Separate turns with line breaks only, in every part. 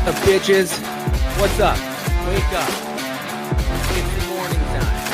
Up, bitches? What's up? Wake up. It's morning time.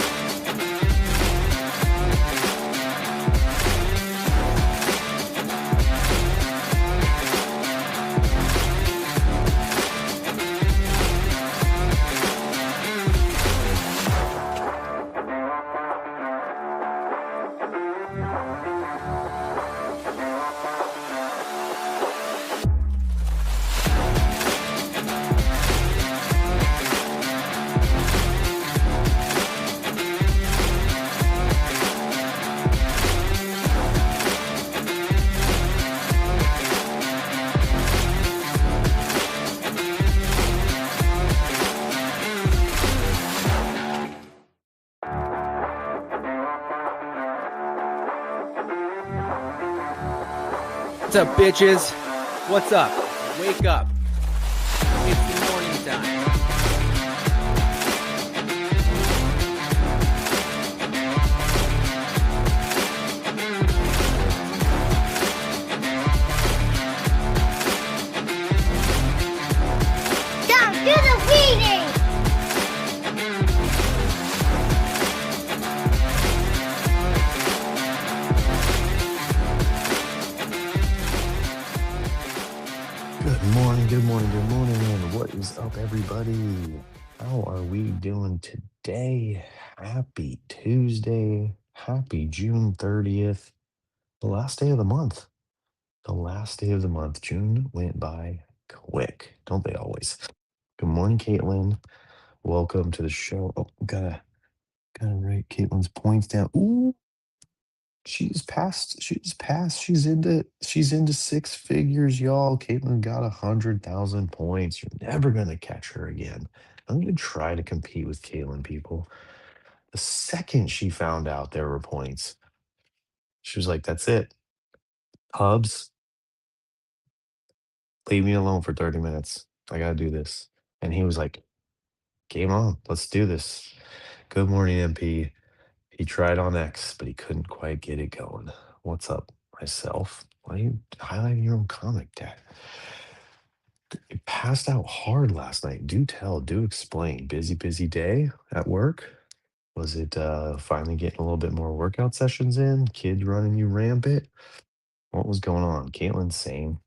What's up, bitches? What's up? Wake up. It's morning time.
Down to the reading.
Good morning, and what is up, everybody? How are we doing today? Happy Tuesday. Happy June 30th. The last day of the month. The last day of the month. June went by quick, don't they always? Good morning, Caitlin. Welcome to the show. Oh, gotta write Caitlin's points down. Ooh, she's into six figures, y'all. Caitlin got 100,000 points. You're never gonna catch her again. I'm gonna try to compete with Caitlin, people. The second she found out there were points, she was like, "That's it. Hubs, leave me alone for 30 minutes. I gotta do this." And he was like, "Game on, let's do this." Good morning, MP. He tried on X, but he couldn't quite get it going. What's up, myself? Why are you highlighting your own comic, Dad? You passed out hard last night. Do tell, do explain. Busy day at work? Was it finally getting a little bit more workout sessions in? Kids running you rampant? What was going on? Caitlin, same.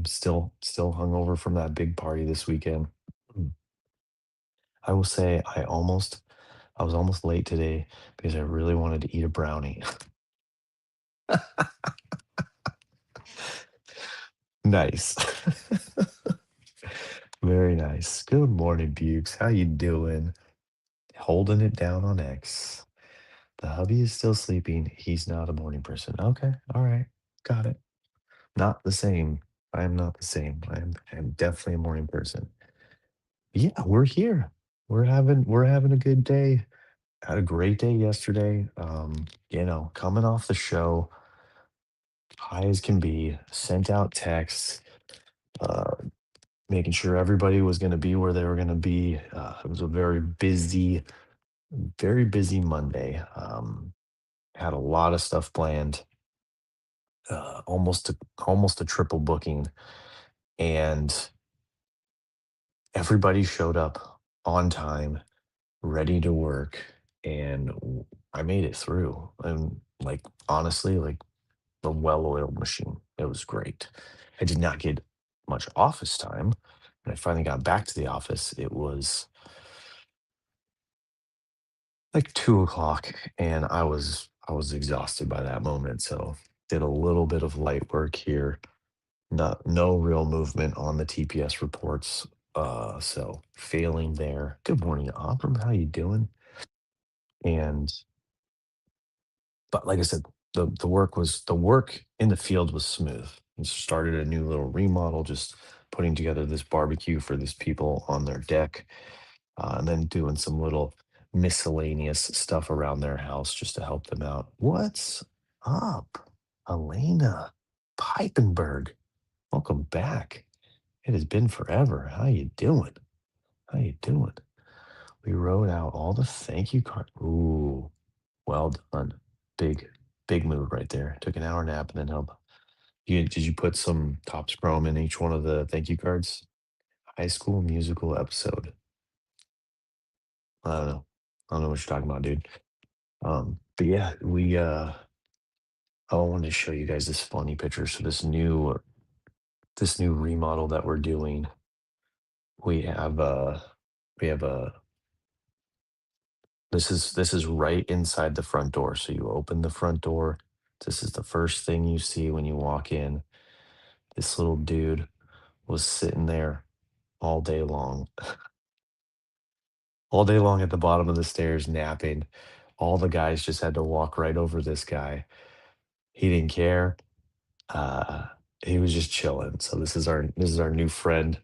Still hungover from that big party this weekend. Mm. I will say I was almost late today because I really wanted to eat a brownie. Nice. Very nice. Good morning, Bukes. How you doing? Holding it down on X. The hubby is still sleeping. He's not a morning person. Okay. All right. Got it. Not the same. I am not the same. I'm definitely a morning person. Yeah, we're here. We're having a good day. Had a great day yesterday. Coming off the show, high as can be, sent out texts, uh, making sure everybody was gonna be where they were gonna be. It was a very busy Monday. Had a lot of stuff planned, almost a triple booking, and everybody showed up on time, ready to work, and I made it through. And like honestly, like a well-oiled machine. It was great. I did not get much office time. When I finally got back to the office, it was like 2 o'clock, and I was exhausted by that moment. So did a little bit of light work here. No real movement on the TPS reports. So failing there. Good morning, Abram. How you doing? And but like I said, the work in the field was smooth. We started a new little remodel, just putting together this barbecue for these people on their deck, and then doing some little miscellaneous stuff around their house just to help them out. What's up, Elena Pipenberg? Welcome back. It has been forever. How you doing? How you doing? We wrote out all the thank you card. Ooh, well done. Big, big move right there. Took an hour nap and then help. Did you put some Topps Chrome in each one of the thank you cards? High School Musical episode. I don't know. I don't know what you're talking about, dude. But yeah, I wanted to show you guys this funny picture. So this new remodel that we're doing, we have we have a this is right inside the front door. So you open the front door. This is the first thing you see when you walk in. This little dude was sitting there all day long, all day long at the bottom of the stairs napping. All the guys just had to walk right over this guy. He didn't care. Uh, he was just chilling. So this is our new friend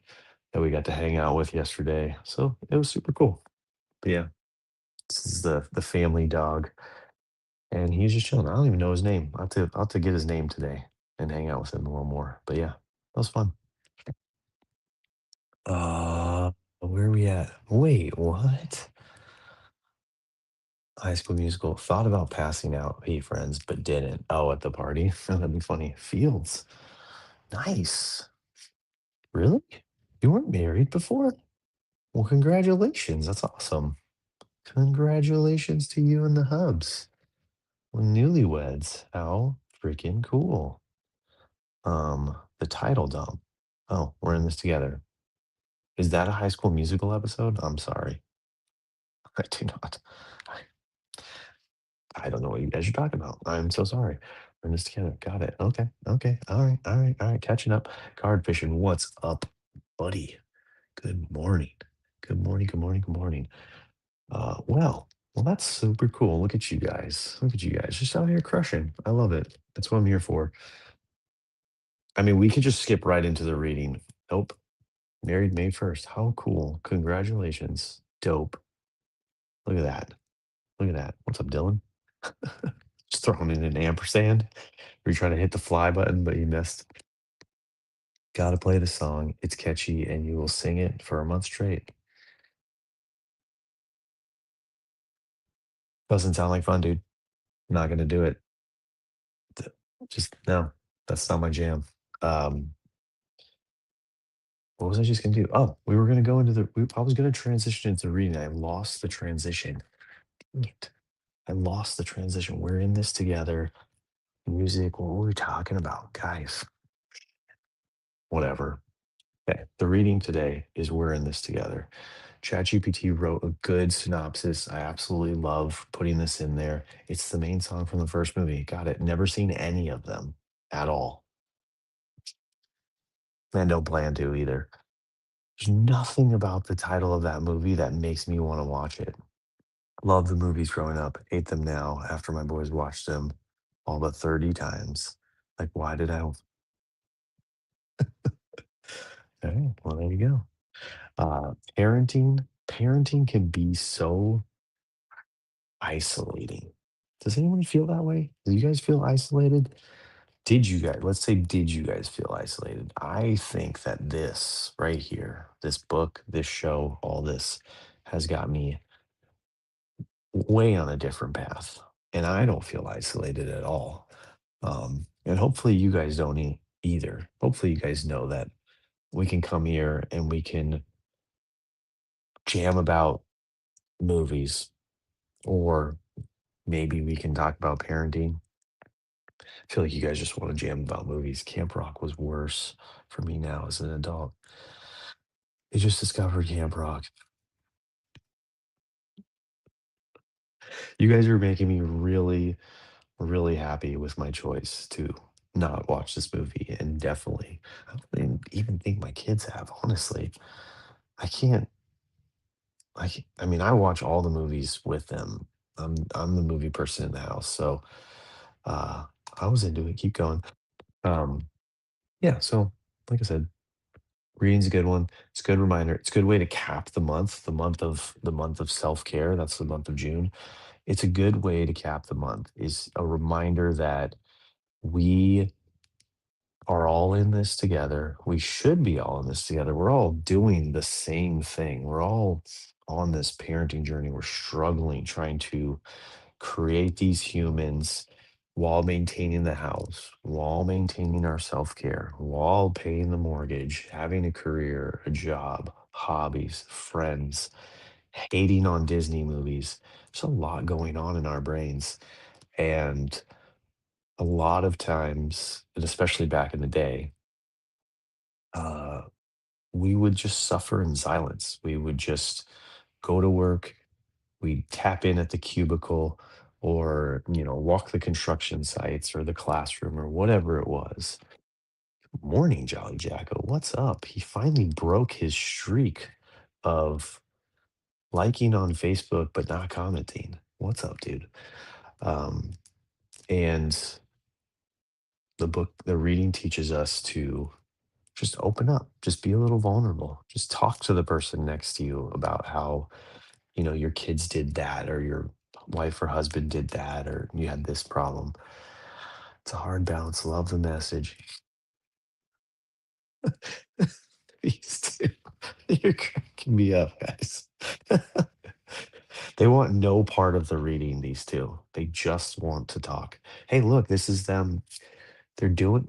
that we got to hang out with yesterday. So it was super cool. But yeah, this is the family dog, and he's just chilling. I don't even know his name. I'll have to get his name today and hang out with him a little more. But yeah, that was fun. Where are we at? Wait, what? High School Musical. Thought about passing out. Hey, friends, but didn't. Oh, at the party. That'd be funny. Fields. Nice. Really? You weren't married before? Well, congratulations. That's awesome. Congratulations to you and the hubs. We're newlyweds. How freaking cool. The title dump. Oh, we're in this together. Is that a High School Musical episode? I'm sorry. I do not. I, I don't know what you guys are talking about. I'm so sorry. We're in this together. Got it. Okay. Okay. All right. All right. All right. Catching up. Card fishing. What's up, buddy? Good morning. Good morning. Good morning. Good morning. Well, that's super cool. Look at you guys. Look at you guys. Just out here crushing. I love it. That's what I'm here for. I mean, we could just skip right into the reading. Nope. Married May 1st. How cool. Congratulations. Dope. Look at that. Look at that. What's up, Dylan? Just throwing in an ampersand. Were you trying to hit the fly button, but you missed? Gotta play the song. It's catchy, and you will sing it for a month straight. Doesn't sound like fun, dude. Not gonna do it. Th- Just no. That's not my jam. Um, what was I just gonna do? Oh, we were gonna go into I was gonna transition into reading. I lost the transition. Dang it. I lost the transition. We're in this together. Music. What were we talking about, guys? Whatever. Okay. The reading today is We're in This Together. ChatGPT wrote a good synopsis. I absolutely love putting this in there. It's the main song from the first movie. Got it. Never seen any of them at all. And don't plan to either. There's nothing about the title of that movie that makes me want to watch it. Love the movies growing up, hate them now after my boys watched them all but 30 times. Like, why did I? All right, well, there you go. Parenting can be so isolating. Does anyone feel that way? Do you guys feel isolated? Let's say, did you guys feel isolated? I think that this right here, this book, this show, all this has got me way on a different path. And I don't feel isolated at all. And hopefully you guys don't either. Hopefully you guys know that we can come here and we can jam about movies, or maybe we can talk about parenting. I feel like you guys just want to jam about movies. Camp Rock was worse for me now as an adult. I just discovered Camp Rock. You guys are making me really, really happy with my choice to not watch this movie. And definitely, I don't even think my kids have, honestly. I can't, I mean, I watch all the movies with them. I'm the movie person in the house. So uh, I was into it. Keep going. Um, yeah. So, like I said, reading's a good one. It's a good reminder. It's a good way to cap the month of self-care. That's the month of June. It's a good way to cap the month. Is a reminder that we are all in this together. We should be all in this together. We're all doing the same thing. We're all on this parenting journey. We're struggling trying to create these humans while maintaining the house, while maintaining our self care, while paying the mortgage, having a career, a job, hobbies, friends, hating on Disney movies. There's a lot going on in our brains. And a lot of times, and especially back in the day, uh, we would just suffer in silence. We would just go to work, we'd tap in at the cubicle or, walk the construction sites or the classroom or whatever it was. Morning, Jolly Jacko. What's up? He finally broke his streak of liking on Facebook but not commenting. What's up, dude? Um, and the reading teaches us to just open up, just be a little vulnerable, just talk to the person next to you about how, your kids did that or your wife or husband did that or you had this problem. It's a hard balance. Love the message. These two, you're cracking me up, guys. They want no part of the reading, these two. They just want to talk. Hey, look, this is them. They're doing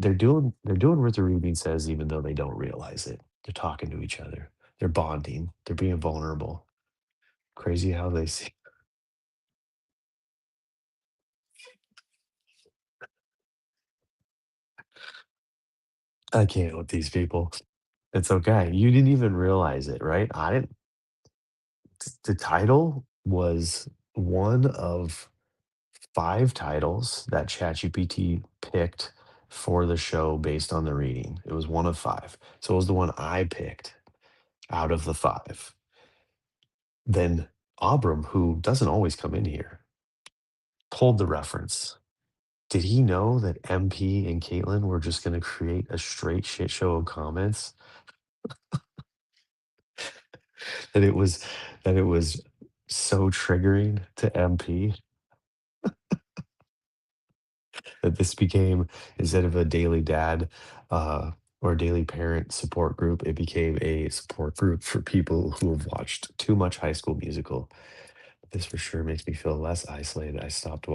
what the reading says, even though they don't realize it. They're talking to each other. They're bonding. They're being vulnerable. Crazy how they see. I can't with these people. It's okay. You didn't even realize it, right? I didn't. The title was one of 5 titles that ChatGPT picked for the show based on the reading. It was one of 5. So it was the one I picked out of the 5. Then Abram, who doesn't always come in here, pulled the reference. Did he know that MP and Caitlin were just going to create a straight shit show of comments? That it was so triggering to MP that this became, instead of a daily dad or daily parent support group, it became a support group for people who have watched too much High School Musical. This for sure makes me feel less isolated. I stopped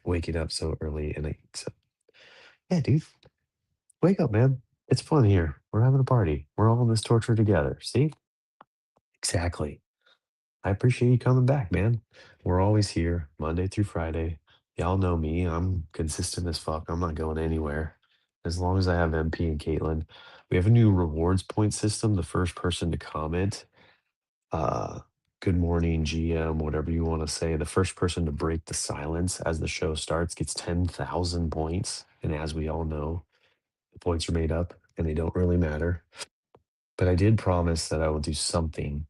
waking up so early, and yeah, dude, wake up, man. It's fun here. We're having a party. We're all in this torture together. See? Exactly. I appreciate you coming back, man. We're always here, Monday through Friday. Y'all know me. I'm consistent as fuck. I'm not going anywhere. As long as I have MP and Caitlin. We have a new rewards point system. The first person to comment, uh, good morning, GM, whatever you want to say. The first person to break the silence as the show starts gets 10,000 points. And as we all know, the points are made up and they don't really matter. But I did promise that I will do something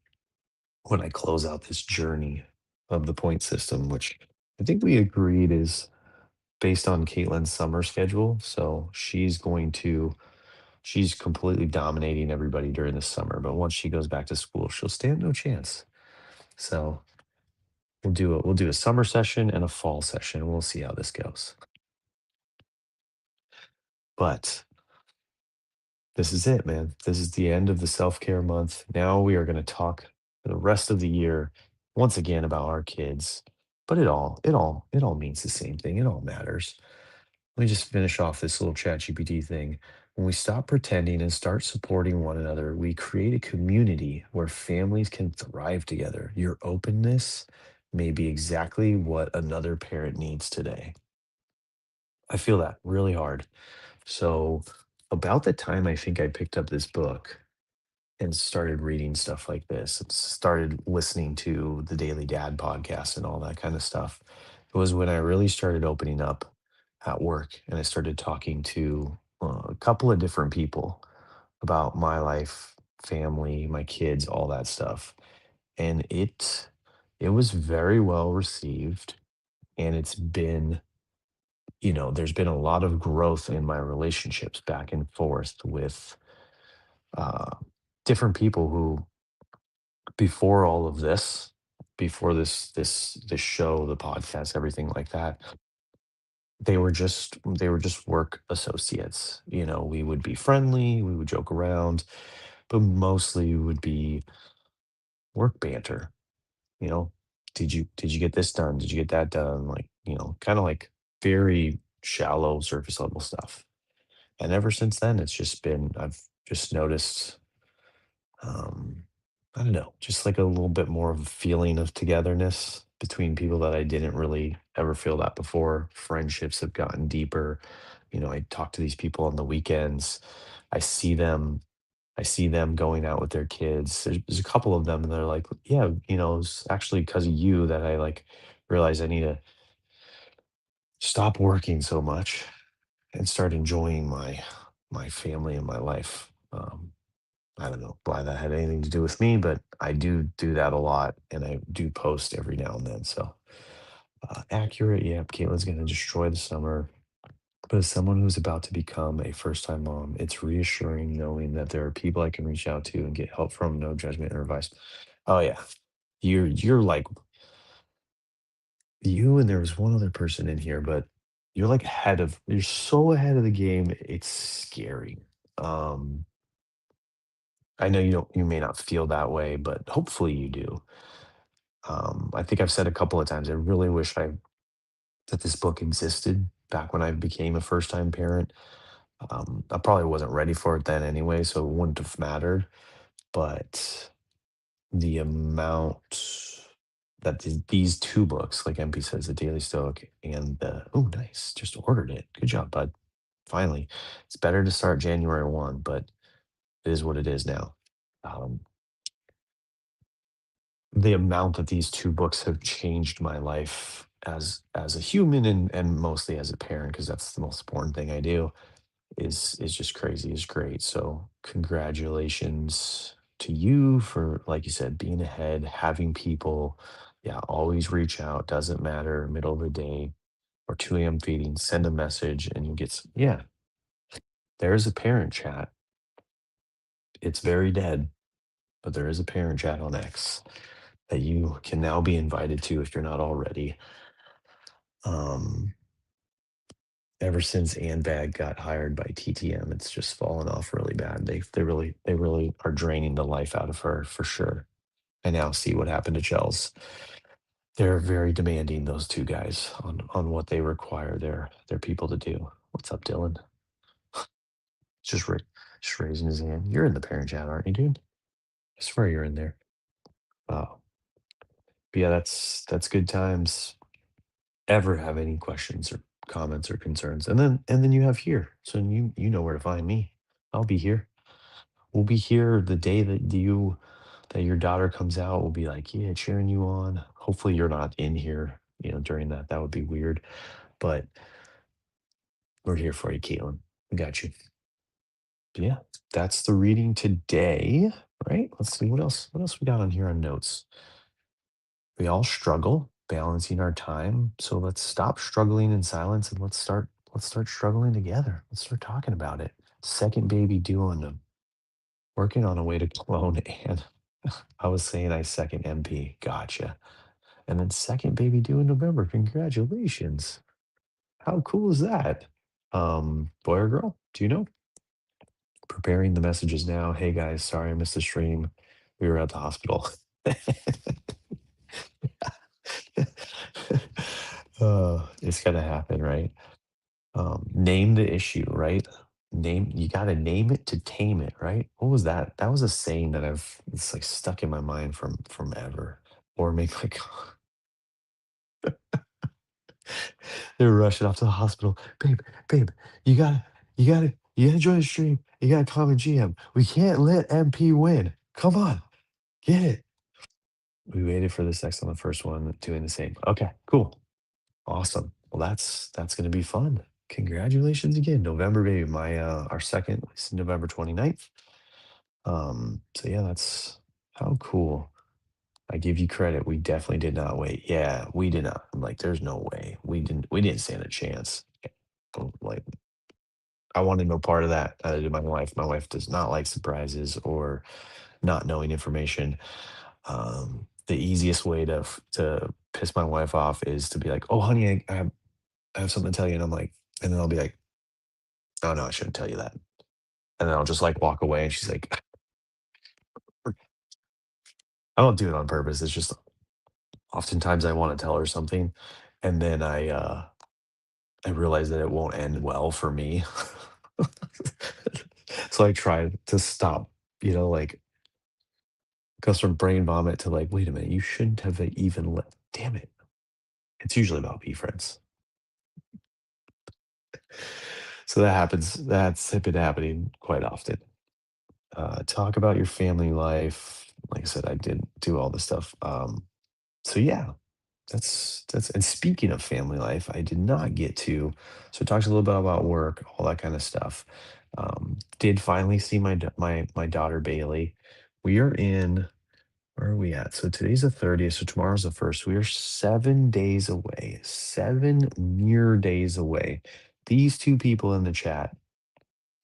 when I close out this journey of the point system, which I think we agreed is based on Caitlin's summer schedule. So she's completely dominating everybody during the summer. But once she goes back to school, she'll stand no chance. So we'll do a summer session and a fall session. We'll see how this goes. But this is it, man. This is the end of the self-care month. Now we are going to talk for the rest of the year once again about our kids. But it all means the same thing. It all matters. Let me just finish off this little chat GPT thing. When we stop pretending and start supporting one another, we create a community where families can thrive together. Your openness may be exactly what another parent needs today. I feel that really hard. So, about the time I think I picked up this book and started reading stuff like this, and started listening to the Daily Dad podcast and all that kind of stuff, it was when I really started opening up at work and I started talking to a couple of different people about my life, family, my kids, all that stuff. And it was very well received, and there's been a lot of growth in my relationships back and forth with uh, different people who, before all of this, before this show, the podcast, everything like that, they were just work associates. We would be friendly, we would joke around, but mostly it would be work banter. You know, did you get this done? Did you get that done? Like, kind of like very. shallow surface level stuff. And ever since then, it's just been, I've just noticed, um, I don't know, just like a little bit more of a feeling of togetherness between people that I didn't really ever feel that before. Friendships have gotten deeper. I talk to these people on the weekends. I see them. I see them going out with their kids. There's a couple of them, and they're like, "Yeah, it's actually because of you that I like realize I need to stop working so much and start enjoying my family and my life." I don't know why that had anything to do with me, but I do that a lot, and I do post every now and then. So accurate. Yep, Caitlin's gonna destroy the summer. But as someone who's about to become a first-time mom, it's reassuring knowing that there are people I can reach out to and get help from, no judgment or advice. Oh yeah, you're like you, and there was one other person in here, but you're so ahead of the game. It's scary. Um, I know you may not feel that way, but hopefully you do. I think I've said a couple of times, I really wish that this book existed back when I became a first time parent. I probably wasn't ready for it then anyway, so it wouldn't have mattered. But the amount that these two books, like MP says, the Daily Stoic and the oh nice, just ordered it. Good job, bud. Finally, it's better to start January 1, but it is what it is now. Um, the amount that these 2 books have changed my life as a human and mostly as a parent, because that's the most important thing I do, is just crazy, is great. So congratulations to you for, like you said, being ahead, having people, yeah, always reach out, doesn't matter, middle of the day or 2 a.m. feeding, send a message and you get yeah, there's a parent chat. It's very dead, but there is a parent chat on X that you can now be invited to if you're not already. Um, ever since Bag got hired by TTM, it's just fallen off really bad. They really are draining the life out of her for sure. I now see what happened to Chels. They're very demanding, those two guys, on what they require their people to do. What's up, Dylan? Just just raising his hand. You're in the parent chat, aren't you, dude? I swear you're in there. Oh, but yeah, that's good times. Ever have any questions or comments or concerns, and then you have here, so you know where to find me. I'll be here. We'll be here the day that your daughter comes out. We'll be like, yeah, cheering you on. Hopefully you're not in here, during that. That would be weird. But we're here for you, Caitlin. We got you. But yeah, that's the reading today. Right? Let's see what else. What else we got on here on notes? We all struggle balancing our time. So let's stop struggling in silence and let's start struggling together. Let's start talking about it. Second baby due on them. Working on a way to clone and I was saying I second MP. Gotcha. And then second baby due in November. Congratulations. How cool is that? Boy or girl? Do you know? Preparing the messages now. Hey guys, sorry I missed the stream. We were at the hospital. It's gonna happen, right? Name the issue, right? You gotta name it to tame it, right? What was that? That was a saying that it's like stuck in my mind from ever. Or make like they're rushing off to the hospital. Babe, you gotta, you gotta join the stream. You gotta comment GM. We can't let MP win. Come on, get it. We waited for the sex on the first one, doing the same. Okay, cool. Awesome. Well, that's gonna be fun. Congratulations again. November, baby. My our second is November 29th. So yeah, that's how cool. I give you credit. We definitely did not wait. Yeah, we did not. I'm like, there's no way. We didn't stand a chance. Like, I wanted no part of that. Did my wife. My wife does not like surprises or not knowing information. The easiest way to piss my wife off is to be like, "Oh, honey, I have something to tell you," and I'm like, and then I'll be like, "Oh no, I shouldn't tell you that," and then I'll just like walk away, and she's like, I don't do it on purpose. It's just oftentimes I want to tell her something, and then I realize that it won't end well for me. So I tried to stop, like goes from brain vomit to like, wait a minute, you shouldn't have even let, damn it. It's usually about pee friends. So that happens. That's been happening quite often. Talk about your family life. Like I said, I did do all this stuff. So yeah, that's and speaking of family life, I did not get to. So I talked a little bit about work, all that kind of stuff. Did finally see my daughter Bailey. We are in where are we at? So today's the 30th, so tomorrow's the first. We are 7 days away, 7 mere days away. These two people in the chat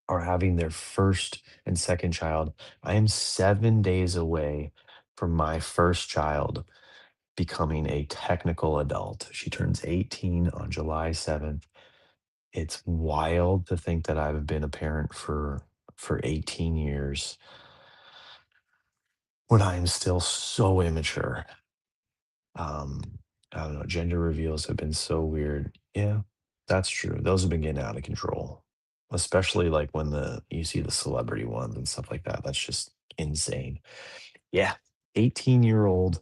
are having their first and second child. I am 7 days away from my first child becoming a technical adult. She turns 18 on July 7th. It's wild to think that I've been a parent for 18 years when I am still so immature. Um, I don't know, gender reveals have been so weird. Yeah, that's true. Those have been getting out of control, especially like when you see the celebrity ones and stuff like that. That's just insane. Yeah, 18-year-old.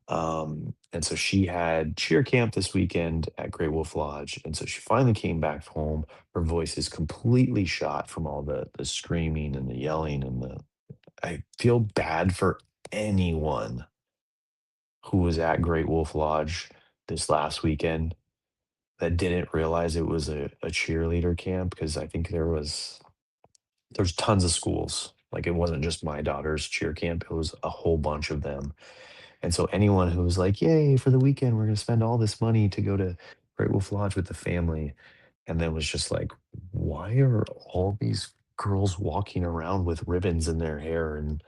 And so she had cheer camp this weekend at Great Wolf Lodge, and so she finally came back home. Her voice is completely shot from all the screaming and the yelling and the. I feel bad for anyone who was at Great Wolf Lodge this last weekend that didn't realize it was a cheerleader camp because I think there's tons of schools. Like it wasn't just my daughter's cheer camp, it was a whole bunch of them. And so anyone who was like, "Yay, for the weekend, we're gonna spend all this money to go to Great Wolf Lodge with the family," and then was just like, "Why are all these girls walking around with ribbons in their hair and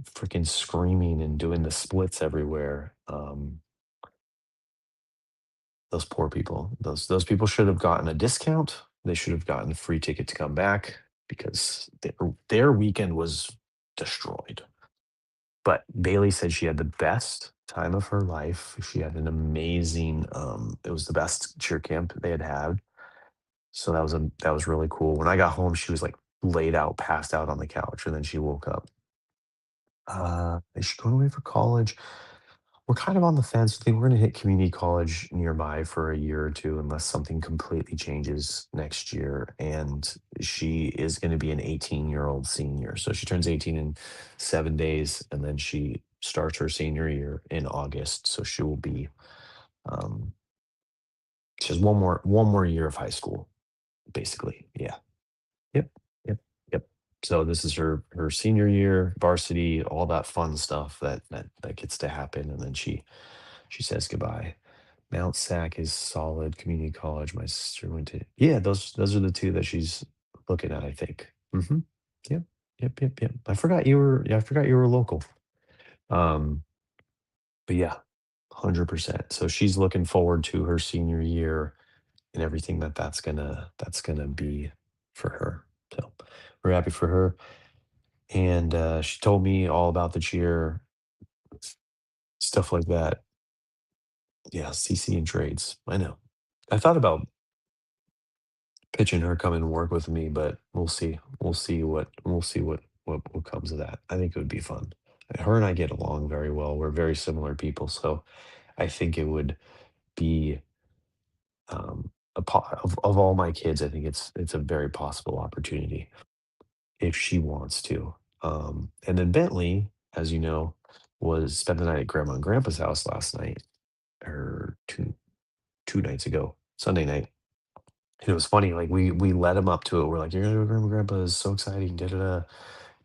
freaking screaming and doing the splits everywhere?" Those poor people. Those people should have gotten a discount. They should have gotten a free ticket to come back because their weekend was destroyed. But Bailey said she had the best time of her life. She had an amazing, it was the best cheer camp they had had. So that was really cool. When I got home, she was like laid out, passed out on the couch, and then she woke up. Is she going away for college? We're kind of on the fence. I think we're going to hit community college nearby for a year or two, unless something completely changes next year. And she is going to be an 18-year-old senior. So she turns 18 in 7 days, and then she starts her senior year in August. So she will be, um, she has one more year of high school, basically. Yeah. Yep. Yep. Yep. So this is her senior year, varsity, all that fun stuff that gets to happen, and then she says goodbye. Mount Sac is solid. Community college. My sister went to. Yeah, those are the two that she's looking at. I think. Yep. Yep. Yep. Yep. I forgot you were. Yeah, I forgot you were local. Um. But yeah, 100%. So she's looking forward to her senior year and everything that's gonna be for her. So we're happy for her. And she told me all about the cheer, stuff like that. Yeah, CC and trades. I know. I thought about pitching her come and work with me, but we'll see. We'll see what comes of that. I think it would be fun. Her and I get along very well. We're very similar people, so I think it would be of all my kids. I think it's a very possible opportunity if she wants to. And then Bentley, as you know, was spent the night at Grandma and Grandpa's house last night, or two nights ago, Sunday night. And it was funny, like we led him up to it. We're like, "You're gonna go to Grandma and Grandpa's, so exciting, da da da,"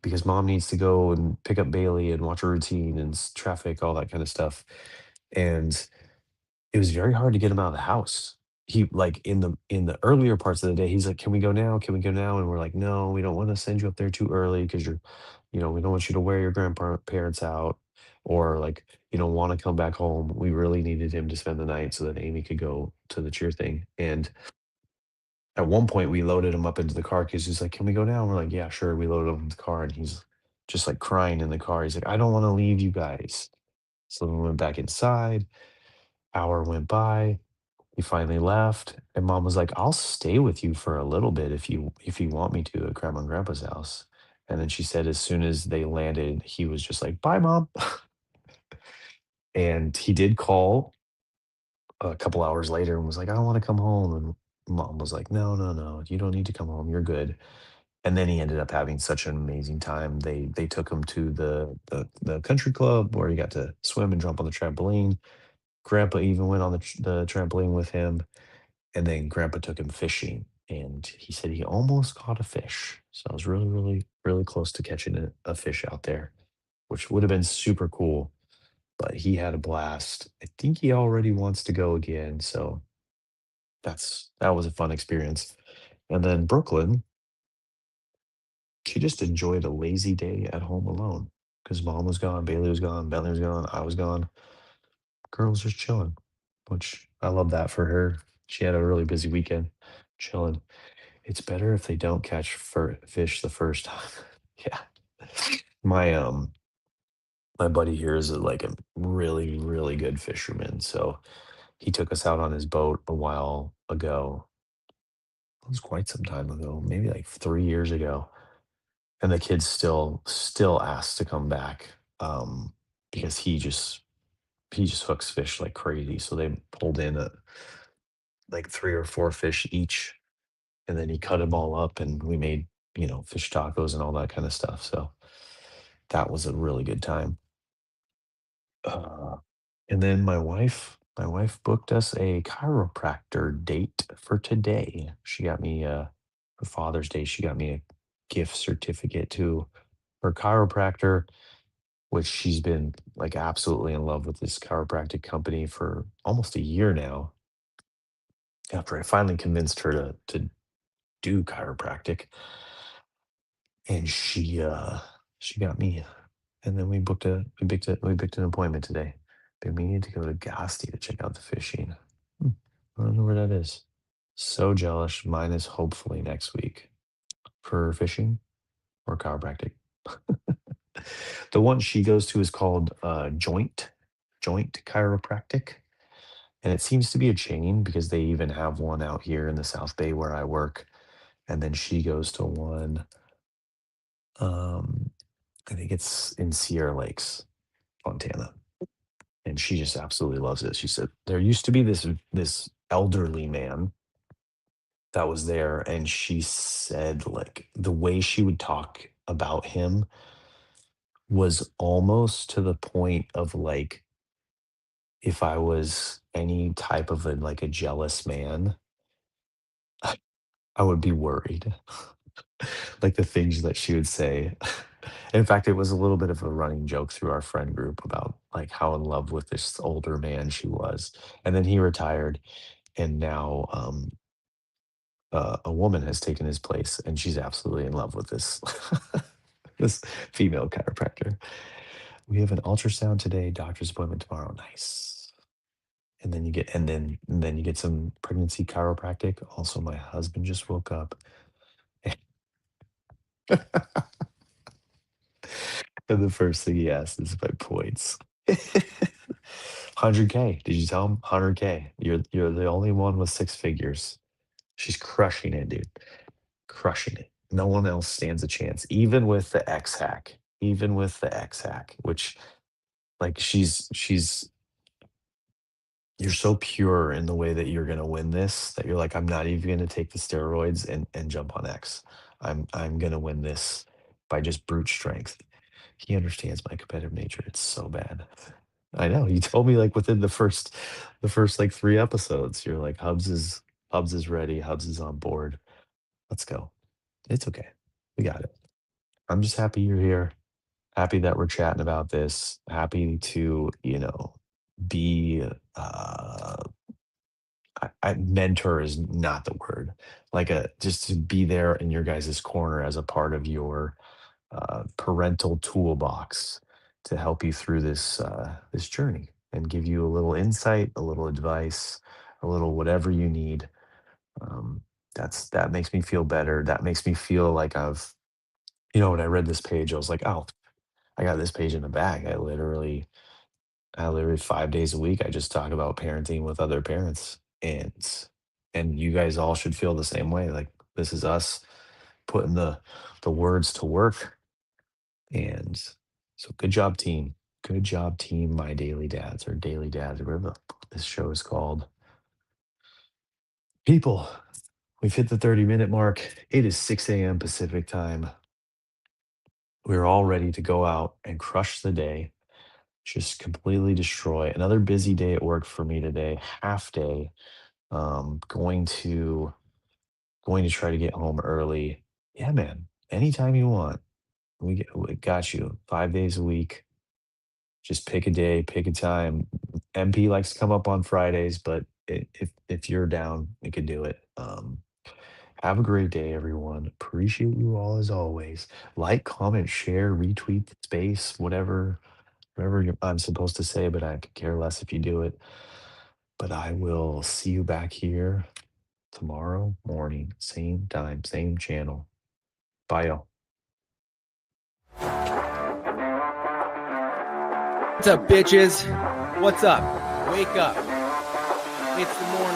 because mom needs to go and pick up Bailey and watch a routine and traffic, all that kind of stuff. And it was very hard to get him out of the house. He like in the earlier parts of the day, he's like, "Can we go now? Can we go now?" And we're like, "No, we don't want to send you up there too early because we don't want you to wear your grandparents out, or like you don't want to come back home." We really needed him to spend the night so that Amy could go to the cheer thing. And at one point, we loaded him up into the car because he's like, "Can we go now?" And we're like, "Yeah, sure." We loaded him in the car, and he's just like crying in the car. He's like, "I don't want to leave you guys." So then we went back inside. Hour went by. He finally left, and mom was like, "I'll stay with you for a little bit if you want me to at grandma and grandpa's house." And then she said as soon as they landed, he was just like, "Bye, mom." And he did call a couple hours later and was like, "I wanna come home." And mom was like, "No, no, no, you don't need to come home. You're good." And then he ended up having such an amazing time. They took him to the country club where he got to swim and jump on the trampoline. Grandpa even went on the trampoline with him, and then grandpa took him fishing, and he said he almost caught a fish. So I was really, really, really close to catching a fish out there, which would have been super cool. But he had a blast. I think he already wants to go again. So that was a fun experience. And then Brooklyn, she just enjoyed a lazy day at home alone because mom was gone, Bailey was gone, Bentley was gone, I was gone. Girl was just chilling, which I love that for her. She had a really busy weekend chilling. It's better if they don't catch fish the first time. Yeah. My my buddy here is like a really, really good fisherman. So he took us out on his boat a while ago. It was quite some time ago, maybe like 3 years ago. And the kids still asked to come back because he just hooks fish like crazy. So they pulled in like 3 or 4 fish each, and then he cut them all up, and we made fish tacos and all that kind of stuff. So that was a really good time. Uh, and then my wife booked us a chiropractor date for today. She got me for Father's Day. She got me a gift certificate to her chiropractor, which she's been like absolutely in love with this chiropractic company for almost a year now. After I finally convinced her to do chiropractic, and she got me, and then we booked an appointment today. Been meaning to go to Gosti to check out the fishing. Hmm, I don't know where that is. So jealous. Mine is hopefully next week for fishing or chiropractic. The one she goes to is called Joint Chiropractic, and it seems to be a chain because they even have one out here in the South Bay where I work. And then she goes to one, um, I think it's in Sierra Lakes, Montana, and she just absolutely loves it. She said there used to be this elderly man that was there, and she said like the way she would talk about him was almost to the point of like if I was any type of a jealous man, I would be worried. Like the things that she would say. In fact, it was a little bit of a running joke through our friend group about like how in love with this older man she was. And then he retired, and now a woman has taken his place, and she's absolutely in love with this this female chiropractor. We have an ultrasound today, doctor's appointment tomorrow. Nice. And then you get some pregnancy chiropractic. Also, my husband just woke up. And the first thing he asked is my points. 100K. Did you tell him? 100K. You're the only one with six figures. She's crushing it, dude. Crushing it. No one else stands a chance, even with the X hack. Even with the X hack, which like she's you're so pure in the way that you're gonna win this that you're like, I'm not even gonna take the steroids and jump on X. I'm gonna win this by just brute strength. He understands my competitive nature. It's so bad. I know. You told me like within the first like 3 episodes, you're like, Hubs is ready. Hubs is on board. Let's go. It's okay. We got it. I'm just happy you're here. Happy that we're chatting about this. Happy to, be mentor is not the word. Like a just to be there in your guys' corner as a part of your parental toolbox to help you through this journey and give you a little insight, a little advice, a little whatever you need. Um, that makes me feel better. That makes me feel like when I read this page, I was like, oh, I got this page in the bag. I literally 5 days a week, I just talk about parenting with other parents, and you guys all should feel the same way. Like, this is us putting the words to work. And so good job, team. Good job, team. My daily dads, or daily dads, or whatever this show is called. People, we've hit the 30-minute mark. It is 6 a.m. Pacific time. We're all ready to go out and crush the day, just completely destroy. Another busy day at work for me today, half day. Going to try to get home early. Yeah, man. Anytime you want. We got you 5 days a week. Just pick a day, pick a time. MP likes to come up on Fridays, but if you're down, we could do it. Have a great day, everyone. Appreciate you all as always. Like, comment, share, retweet the space, whatever I'm supposed to say, but I could care less if you do it. But I will see you back here tomorrow morning, same time, same channel. Bye, y'all.
What's up, bitches? What's up? Wake up. It's the morning.